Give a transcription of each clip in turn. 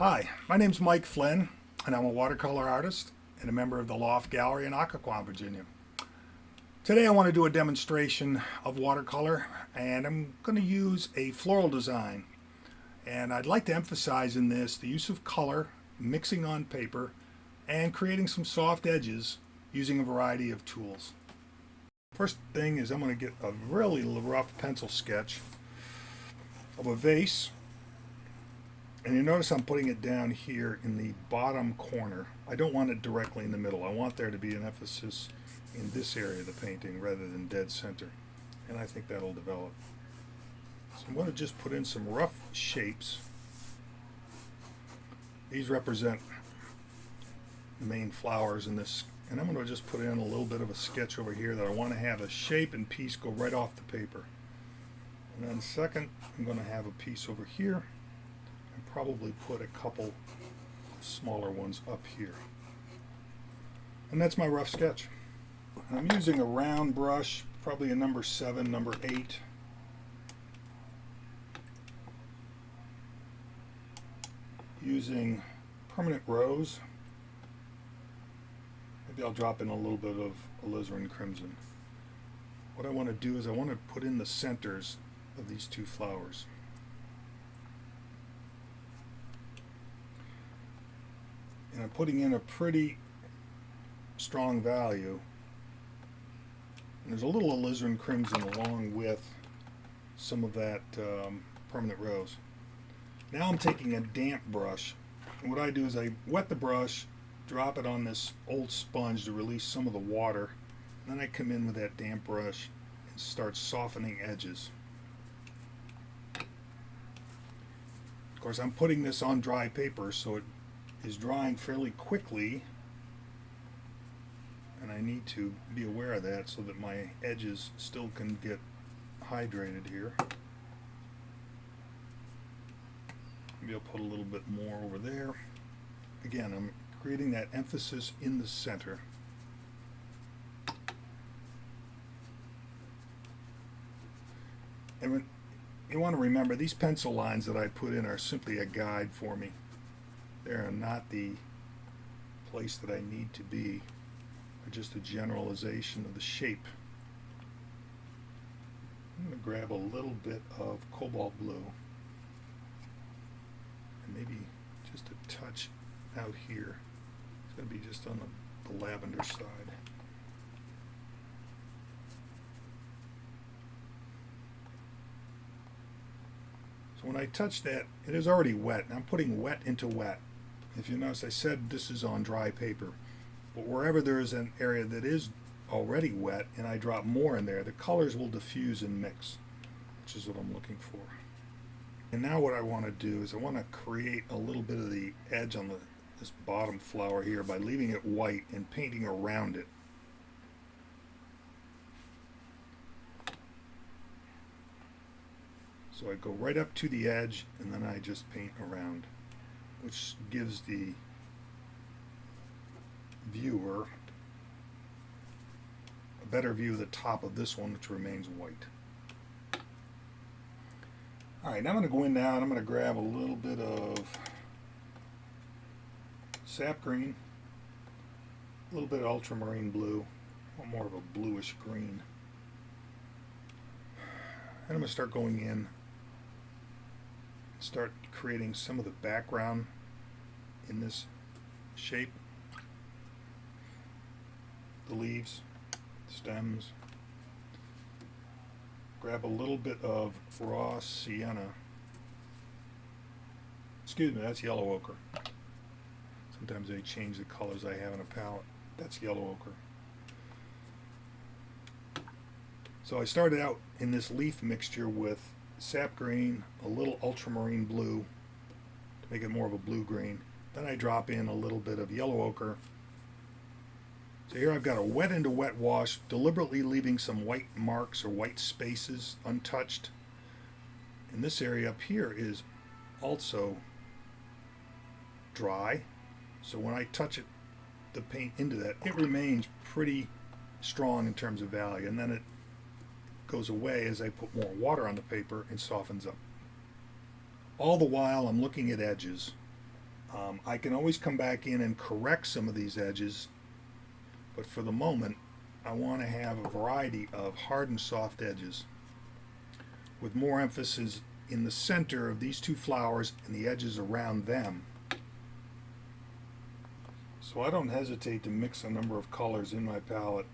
Hi, my name's Mike Flynn, and I'm a watercolor artist and a member of the Loft Gallery in Occoquan, Virginia. Today I want to do a demonstration of watercolor, and I'm going to use a floral design. And I'd like to emphasize in this the use of color, mixing on paper, and creating some soft edges using a variety of tools. First thing is I'm going to get a really rough pencil sketch of a vase. And you notice I'm putting it down here in the bottom corner. I don't want it directly in the middle. I want there to be an emphasis in this area of the painting rather than dead center. And I think that'll develop. So I'm going to just put in some rough shapes. These represent the main flowers in this. And I'm going to just put in a little bit of a sketch over here that I want to have a shape and piece go right off the paper. And then second, I'm going to have a piece over here. And probably put a couple smaller ones up here. And that's my rough sketch. And I'm using a round brush, probably a number 7, number 8. Using permanent rose. Maybe I'll drop in a little bit of alizarin crimson. What I want to do is I want to put in the centers of these two flowers. And I'm putting in a pretty strong value. And there's a little alizarin crimson along with some of that permanent rose. Now I'm taking a damp brush, and what I do is I wet the brush, drop it on this old sponge to release some of the water, and then I come in with that damp brush and start softening edges. Of course, I'm putting this on dry paper, so it is drying fairly quickly, and I need to be aware of that so that my edges still can get hydrated here. Maybe I'll put a little bit more over there. Again, I'm creating that emphasis in the center. And you want to remember, these pencil lines that I put in are simply a guide for me. They are not the place that I need to be. They're just a generalization of the shape. I'm going to grab a little bit of cobalt blue and maybe just a touch out here. It's going to be just on the lavender side. So when I touch that, it is already wet, and I'm putting wet into wet. If you notice, I said this is on dry paper, but wherever there is an area that is already wet and I drop more in there, the colors will diffuse and mix, which is what I'm looking for. And now what I want to do is I want to create a little bit of the edge on this bottom flower here by leaving it white and painting around it. So I go right up to the edge and then I just paint around, which gives the viewer a better view of the top of this one, which remains white. Alright, now I'm going to go in now and I'm going to grab a little bit of sap green, a little bit of ultramarine blue, more of a bluish green. And I'm going to start going in, start creating some of the background in this shape. The leaves, stems. Grab a little bit of raw sienna. Excuse me, that's yellow ochre. Sometimes they change the colors I have in a palette. That's yellow ochre. So I started out in this leaf mixture with sap green, a little ultramarine blue to make it more of a blue green. Then I drop in a little bit of yellow ochre. So here I've got a wet into wet wash, deliberately leaving some white marks or white spaces untouched. And this area up here is also dry. So when I touch it, the paint into that, it remains pretty strong in terms of value. And then it goes away as I put more water on the paper and softens up. All the while I'm looking at edges I can always come back in and correct some of these edges, but for the moment I want to have a variety of hard and soft edges with more emphasis in the center of these two flowers and the edges around them. So I don't hesitate to mix a number of colors in my palette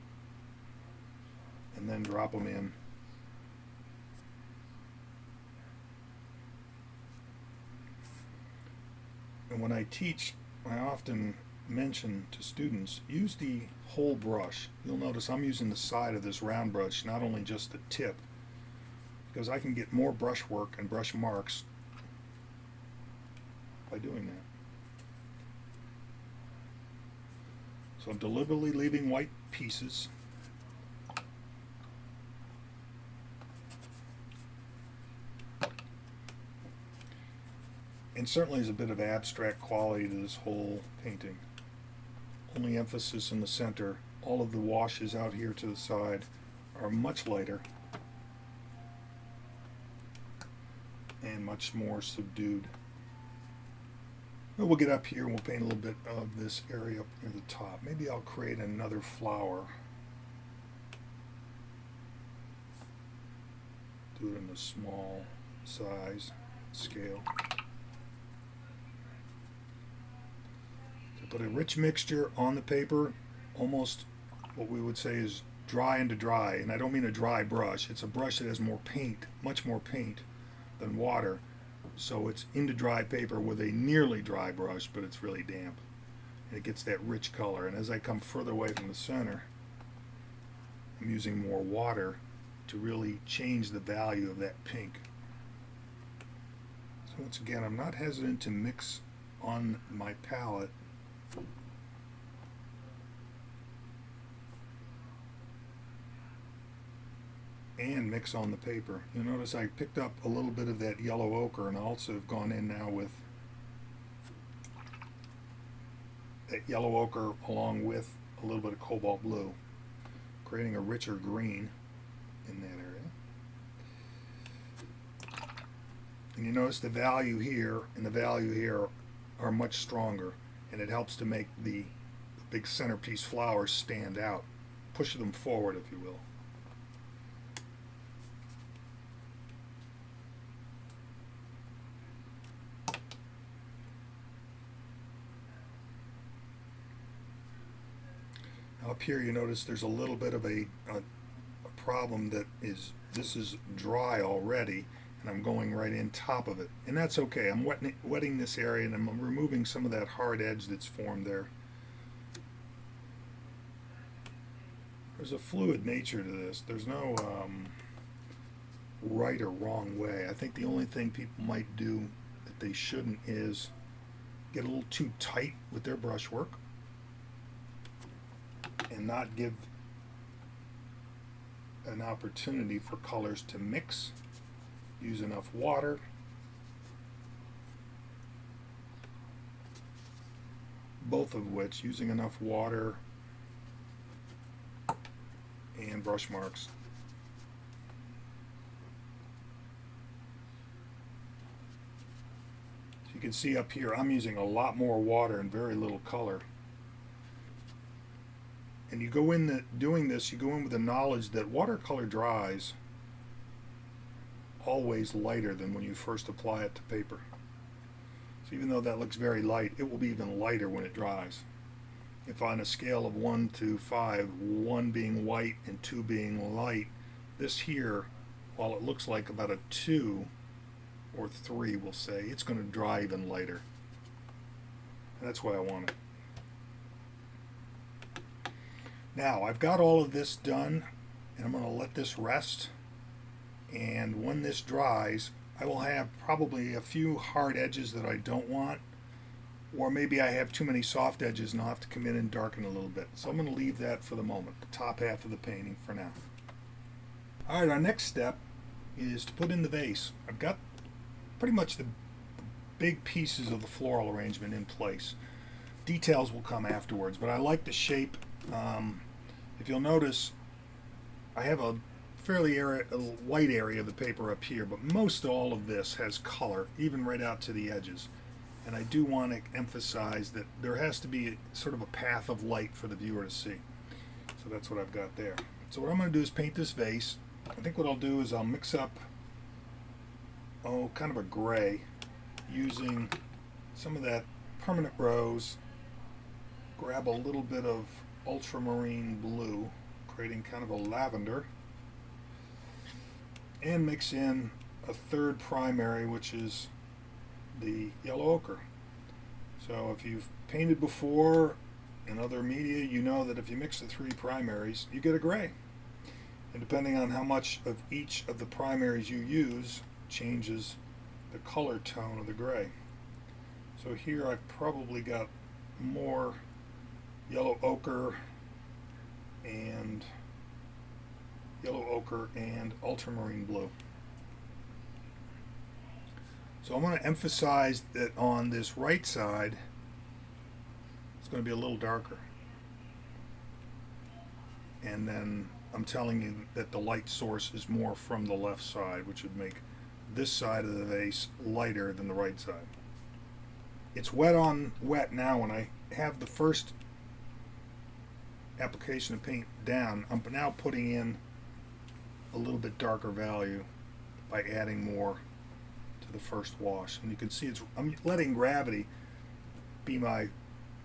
and then drop them in. And when I teach, I often mention to students, use the whole brush. You'll notice I'm using the side of this round brush, not only just the tip, because I can get more brush work and brush marks by doing that. So I'm deliberately leaving white pieces. And certainly there's a bit of abstract quality to this whole painting. Only emphasis in the center. All of the washes out here to the side are much lighter and much more subdued. We'll get up here and we'll paint a little bit of this area up near the top. Maybe I'll create another flower. Do it in a small size scale. Put a rich mixture on the paper, almost what we would say is dry into dry, and I don't mean a dry brush. It's a brush that has more paint, much more paint than water, so it's into dry paper with a nearly dry brush, but it's really damp. And it gets that rich color, and as I come further away from the center, I'm using more water to really change the value of that pink. So once again, I'm not hesitant to mix on my palette and mix on the paper. You'll notice I picked up a little bit of that yellow ochre, and I also have gone in now with that yellow ochre along with a little bit of cobalt blue, creating a richer green in that area. And you notice the value here and the value here are much stronger, and it helps to make the big centerpiece flowers stand out, push them forward, if you will. Up here you notice there's a little bit of a problem that is, this is dry already, and I'm going right in top of it, and that's okay. I'm wetting this area, and I'm removing some of that hard edge that's formed there. There's a fluid nature to this. There's no right or wrong way. I think the only thing people might do that they shouldn't is get a little too tight with their brushwork and not give an opportunity for colors to mix. Use enough water. Both of which, using enough water and brush marks. So you can see up here I'm using a lot more water and very little color. And you go in doing this, you go in with the knowledge that watercolor dries always lighter than when you first apply it to paper. So even though that looks very light, it will be even lighter when it dries. If on a scale of 1 to 5, 1 being white and 2 being light, this here, while it looks like about a 2 or 3, we'll say, it's going to dry even lighter. And that's why I want it. Now I've got all of this done, and I'm going to let this rest, and when this dries I will have probably a few hard edges that I don't want, or maybe I have too many soft edges and I'll have to come in and darken a little bit. So I'm going to leave that for the moment, the top half of the painting for now. Alright, our next step is to put in the vase. I've got pretty much the big pieces of the floral arrangement in place. Details will come afterwards, but I like the shape. If you'll notice, I have a fairly white area of the paper up here, but most all of this has color, even right out to the edges. And I do want to emphasize that there has to be sort of a path of light for the viewer to see. So that's what I've got there. So what I'm going to do is paint this vase. I think what I'll do is I'll mix up, kind of a gray, using some of that permanent rose, grab a little bit of ultramarine blue, creating kind of a lavender, and mix in a third primary, which is the yellow ochre. So if you've painted before in other media, you know that if you mix the three primaries, you get a gray. And depending on how much of each of the primaries you use, changes the color tone of the gray. So here I've probably got more yellow ochre and ultramarine blue. So I'm going to emphasize that on this right side, it's going to be a little darker. And then I'm telling you that the light source is more from the left side, which would make this side of the vase lighter than the right side. It's wet on wet now. When I have the first application of paint down, I'm now putting in a little bit darker value by adding more to the first wash. And you can see I'm letting gravity be my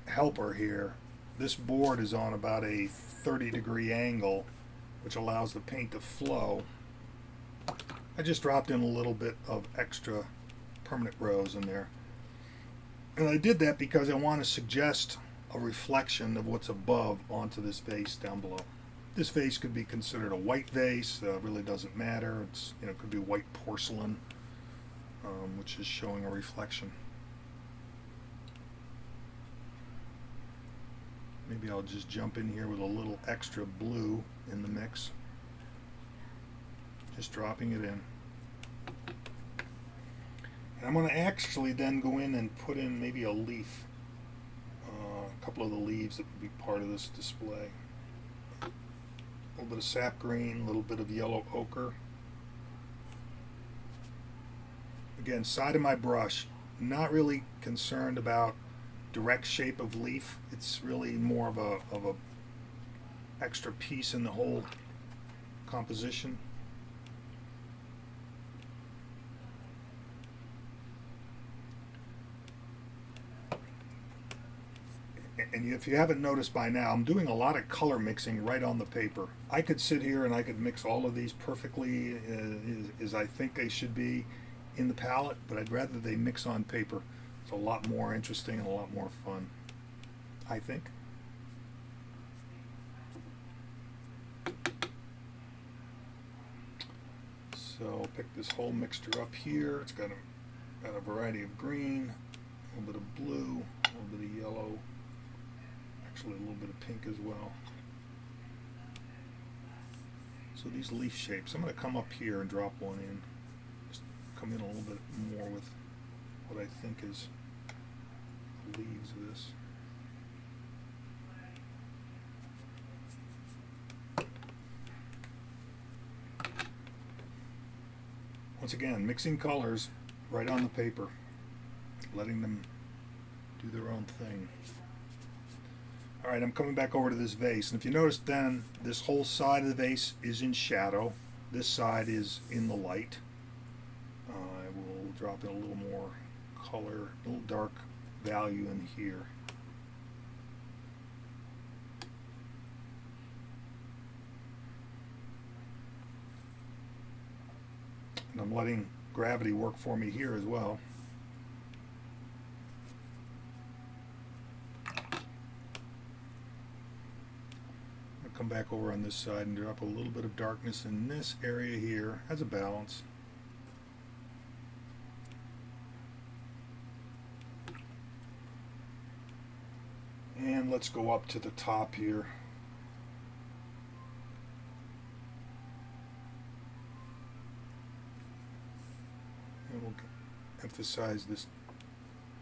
helper here. This board is on about a 30-degree angle, which allows the paint to flow. I just dropped in a little bit of extra permanent rose in there. And I did that because I want to suggest a reflection of what's above onto this vase down below. This vase could be considered a white vase, really doesn't matter. It's, it could be white porcelain, which is showing a reflection. Maybe I'll just jump in here with a little extra blue in the mix. Just dropping it in. And I'm going to actually then go in and put in maybe a leaf. A couple of the leaves that would be part of this display. A little bit of sap green, a little bit of yellow ochre. Again, side of my brush, not really concerned about direct shape of leaf. It's really more of a extra piece in the whole composition. And if you haven't noticed by now, I'm doing a lot of color mixing right on the paper. I could sit here and I could mix all of these perfectly as I think they should be in the palette, but I'd rather they mix on paper. It's a lot more interesting and a lot more fun, I think. So I'll pick this whole mixture up here. It's got a variety of green, a little bit of blue, a little bit of yellow, actually a little bit of pink as well. So these leaf shapes, I'm going to come up here and drop one in. Just come in a little bit more with what I think is the leaves of this. Once again, mixing colors right on the paper, letting them do their own thing. Alright, I'm coming back over to this vase, and if you notice then, this whole side of the vase is in shadow. This side is in the light. I will drop in a little more color, a little dark value in here. And I'm letting gravity work for me here as well. Come back over on this side and drop a little bit of darkness in this area here as a balance. And let's go up to the top here. And we'll emphasize this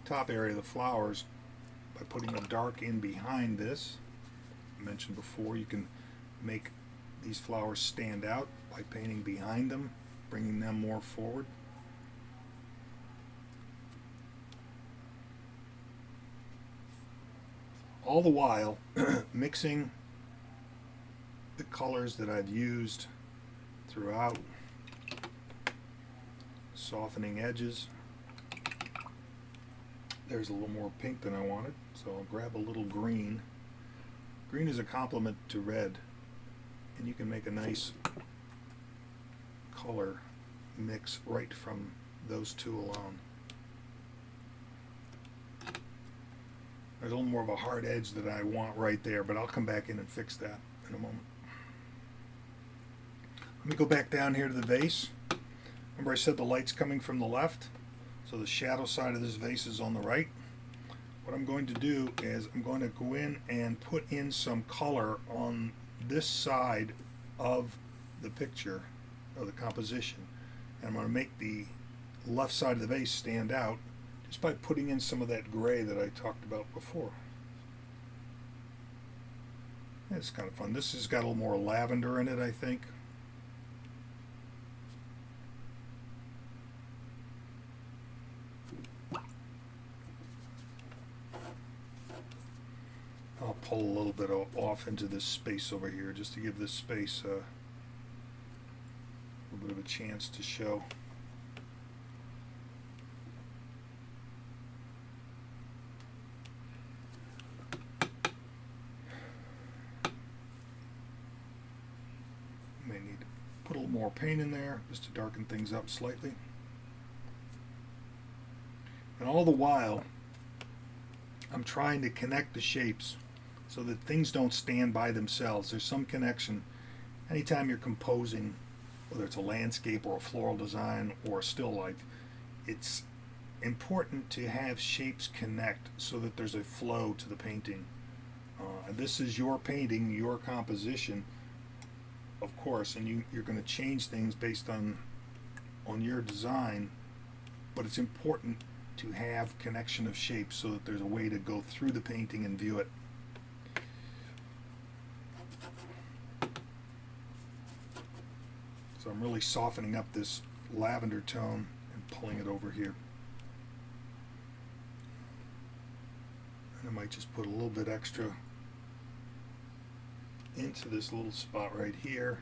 top area of the flowers by putting a dark in behind this. Mentioned before, you can make these flowers stand out by painting behind them, bringing them more forward. all the while mixing the colors that I've used throughout, softening edges. There's a little more pink than I wanted, so I'll grab a little green. Green is a complement to red, and you can make a nice color mix right from those two alone. There's a little more of a hard edge that I want right there, but I'll come back in and fix that in a moment. Let me go back down here to the vase. Remember I said the light's coming from the left, so the shadow side of this vase is on the right. What I'm going to do is I'm going to go in and put in some color on this side of the picture, of the composition. And I'm going to make the left side of the vase stand out just by putting in some of that gray that I talked about before. It's kind of fun. This has got a little more lavender in it, I think. I'll pull a little bit off into this space over here just to give this space a little bit of a chance to show. May need to put a little more paint in there just to darken things up slightly. And all the while, I'm trying to connect the shapes so that things don't stand by themselves. There's some connection. Anytime you're composing, whether it's a landscape or a floral design or a still life, it's important to have shapes connect so that there's a flow to the painting. This is your painting, your composition, of course, and you're going to change things based on your design, but it's important to have connection of shapes so that there's a way to go through the painting and view it. So I'm really softening up this lavender tone and pulling it over here. And I might just put a little bit extra into this little spot right here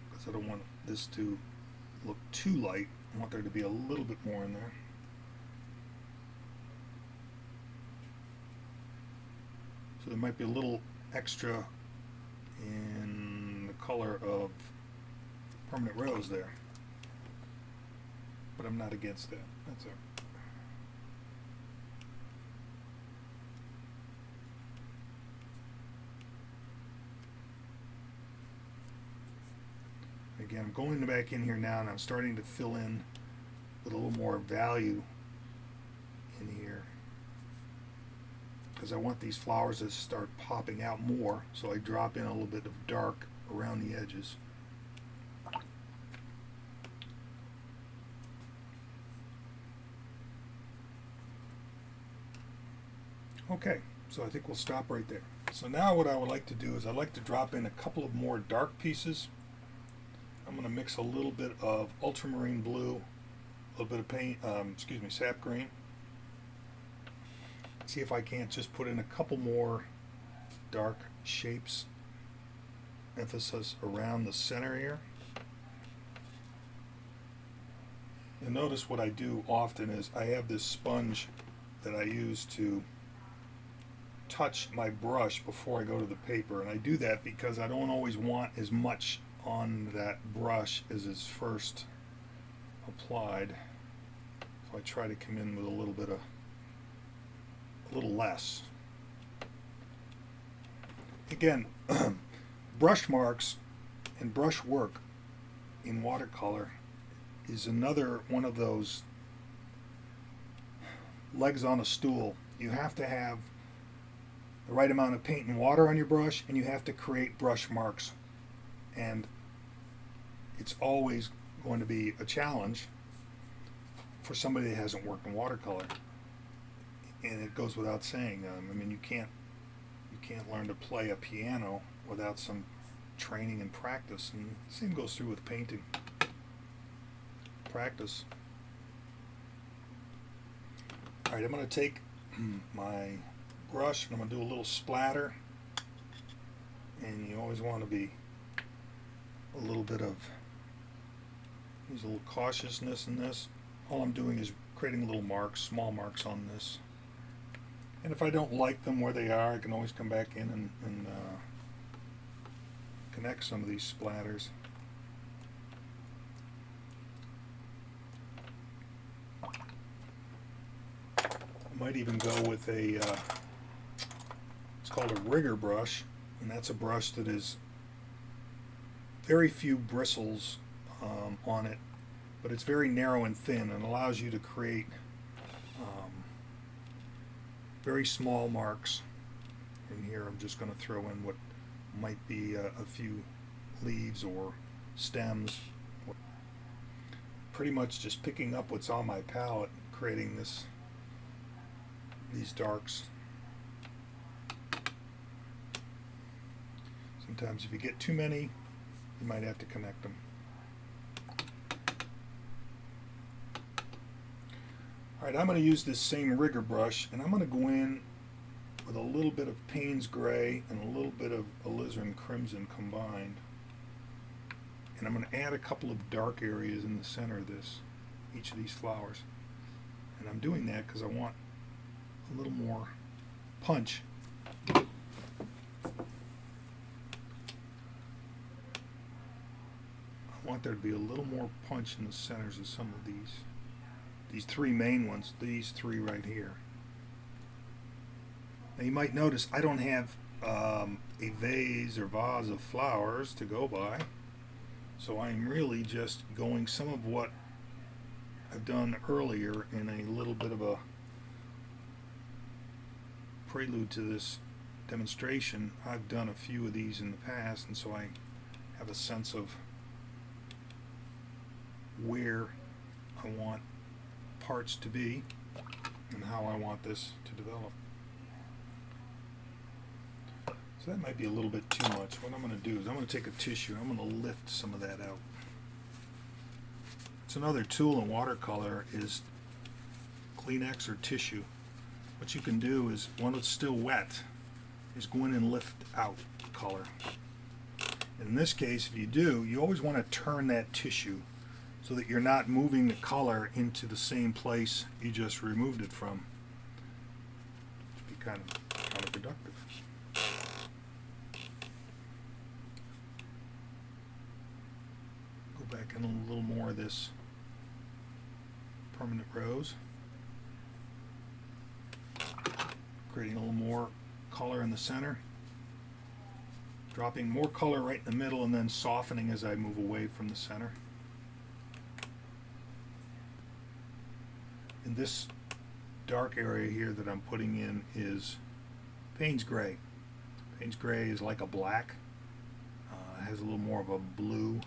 because I don't want this to look too light. I want there to be a little bit more in there. So there might be a little extra in the color of permanent rose there, but I'm not against that. That's all. Again, I'm going back in here now and I'm starting to fill in with a little more value in here because I want these flowers to start popping out more, so I drop in a little bit of dark around the edges. Okay, so I think we'll stop right there. So now what I would like to do is I'd like to drop in a couple of more dark pieces. I'm going to mix a little bit of ultramarine blue, a little bit of paint, sap green. See if I can't just put in a couple more dark shapes, emphasis around the center here. And notice what I do often is I have this sponge that I use to touch my brush before I go to the paper, and I do that because I don't always want as much on that brush as is first applied, so I try to come in with a little less. Again, brush marks and brush work in watercolor is another one of those legs on a stool. You have to have the right amount of paint and water on your brush, and you have to create brush marks, and it's always going to be a challenge for somebody that hasn't worked in watercolor. And it goes without saying. I mean, you can't learn to play a piano without some training and practice. And the same goes through with painting. Practice. All right, I'm going to take my brush and I'm going to do a little splatter. And you always want to be a little bit of, use a little cautiousness in this. All I'm doing is creating little marks, small marks on this. And if I don't like them where they are, I can always come back in and connect some of these splatters. I might even go with a, it's called a rigger brush, and that's a brush that is very few bristles on it, but it's very narrow and thin and allows you to create very small marks. In here I'm just going to throw in what might be a few leaves or stems. Pretty much just picking up what's on my palette, creating these darks. Sometimes if you get too many, you might have to connect them. Alright, I'm going to use this same rigger brush, and I'm going to go in with a little bit of Payne's Gray and a little bit of alizarin crimson combined. And I'm going to add a couple of dark areas in the center of each of these flowers. And I'm doing that because I want a little more punch. I want there to be a little more punch in the centers of some of these three main ones, these three right here. Now you might notice I don't have a vase of flowers to go by, so I'm really just going some of what I've done earlier in a little bit of a prelude to this demonstration. I've done a few of these in the past, and so I have a sense of where I want parts to be and how I want this to develop. So that might be a little bit too much. What I'm going to do is I'm going to take a tissue and I'm going to lift some of that out. It's another tool in watercolor is Kleenex or tissue. What you can do is, when it's still wet, is go in and lift out color. In this case, if you do, you always want to turn that tissue so that you're not moving the color into the same place you just removed it from. Which would be kind of counterproductive. Go back in a little more of this permanent rose. Creating a little more color in the center. Dropping more color right in the middle and then softening as I move away from the center. And this dark area here that I'm putting in is Payne's Gray. Payne's Gray is like a black. It has a little more of a blue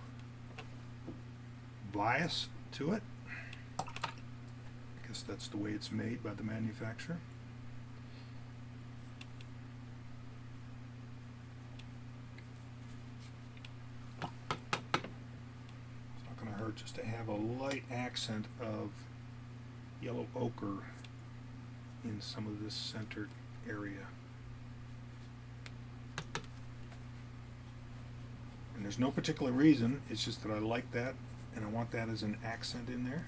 bias to it. I guess that's the way it's made by the manufacturer. It's not going to hurt just to have a light accent of yellow ochre in some of this centered area. And there's no particular reason, it's just that I like that and I want that as an accent in there.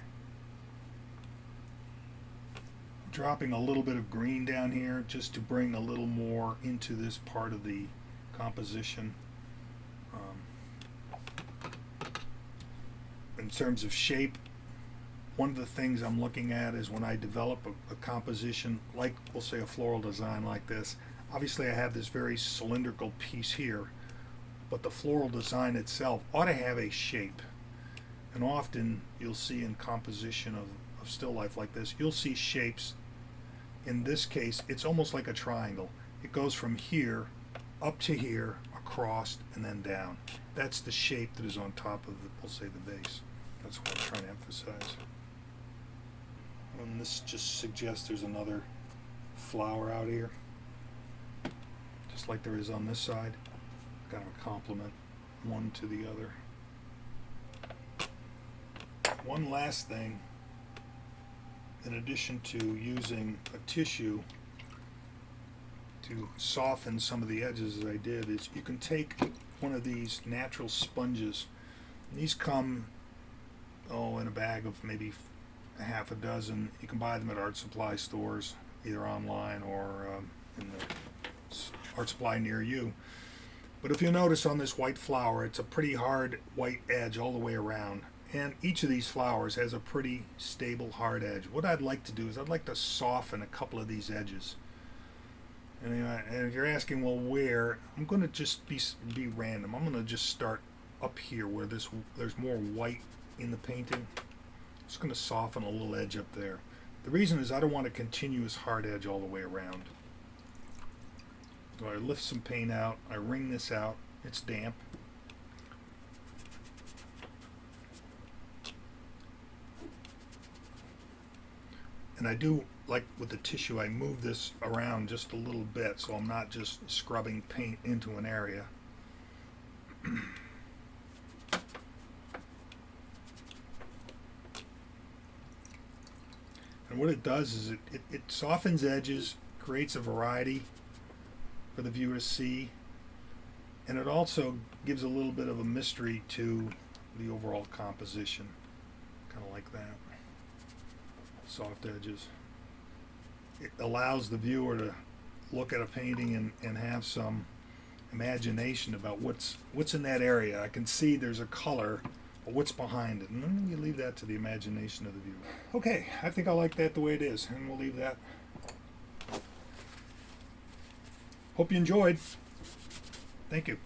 Dropping a little bit of green down here just to bring a little more into this part of the composition. In terms of shape, one of the things I'm looking at is when I develop a composition, like we'll say a floral design like this, obviously I have this very cylindrical piece here, but the floral design itself ought to have a shape. And often you'll see in composition of still life like this, you'll see shapes. In this case, it's almost like a triangle. It goes from here up to here, across, and then down. That's the shape that is on top of the, we'll say, the vase. That's what I'm trying to emphasize. And this just suggests there's another flower out here, just like there is on this side. Kind of a complement one to the other. One last thing, in addition to using a tissue, to soften some of the edges as I did is you can take one of these natural sponges. And these come in a bag of maybe a half a dozen. You can buy them at art supply stores, either online or in the art supply near you. But if you notice on this white flower, it's a pretty hard white edge all the way around. And each of these flowers has a pretty stable hard edge. What I'd like to do is I'd like to soften a couple of these edges. And if you're asking, well, where? I'm going to just be random. I'm going to just start up here where there's more white in the painting. Just going to soften a little edge up there. The reason is I don't want a continuous hard edge all the way around. So I lift some paint out. I wring this out. It's damp. And I do, like with the tissue, I move this around just a little bit so I'm not just scrubbing paint into an area. And what it does is it softens edges, creates a variety for the viewer to see, and it also gives a little bit of a mystery to the overall composition. Kind of like that. Soft edges. It allows the viewer to look at a painting and have some imagination about what's in that area. I can see there's a color, but what's behind it? And then you leave that to the imagination of the viewer. Okay, I think I like that the way it is, and we'll leave that. Hope you enjoyed. Thank you.